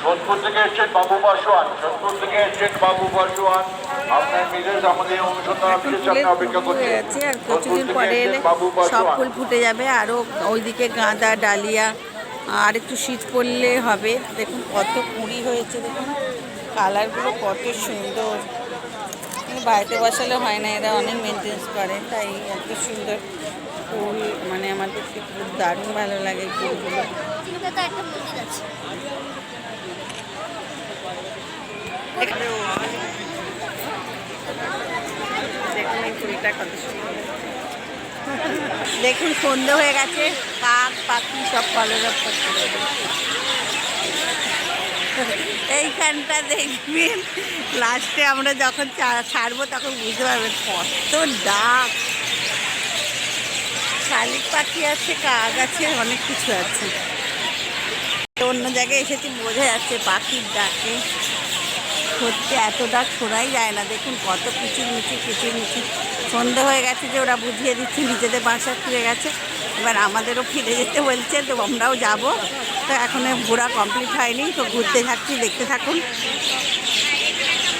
যোধপুর থেকে এসছেন বাবু পাসওয়ান, যোধপুর থেকে এসছেন বাবু পাসওয়ান। আপনার মিসেস আমাদের অনুসন্ধান অফিসের সামনে অপেক্ষা করছে। আর কিছুদিন পরে এলে সব ফুল ফুটে যাবে। আরও ওইদিকে গাঁদা, ডালিয়া, আর একটু শীত পড়লে হবে। দেখুন কত কুঁড়ি হয়েছে, দেখুন কালারগুলো কত সুন্দর। বাড়িতে বসালে হয় না, এরা অনেক মেনটেন্স করে, তাই এত সুন্দর ফুল। মানে আমার দেখতে খুব দারুণ ভালো লাগে ফুলগুলো। দেখুন এই ফুলটা কত সুন্দর। দেখুন সন্ধে হয়ে গেছে, কাক পাখি সব কলরব করছে। এইখানটা দেখবেন লাস্টে আমরা যখন ছাড়বো তখন বুঝতে পারবেন কত ডাক। শালিক পাখি আছে, কাক আছে, অনেক কিছু আছে। অন্য জায়গায় এসেছি বোঝা যাচ্ছে পাখির ডাকে। সত্যি এত ডাক শোনাই যায় না। দেখুন কত কিচিরমিচির কিচিরমিচির। সন্ধে হয়ে গেছে যে ওরা বুঝিয়ে দিচ্ছে নিজেদের বাসা ফিরে গেছে। এবার আমাদেরও ফিরে যেতে বলছে, তো আমরাও যাব। তো এখনো ঘোরা কমপ্লিট হয়নি, তো ঘুরতে থাকছি, দেখতে থাকুন।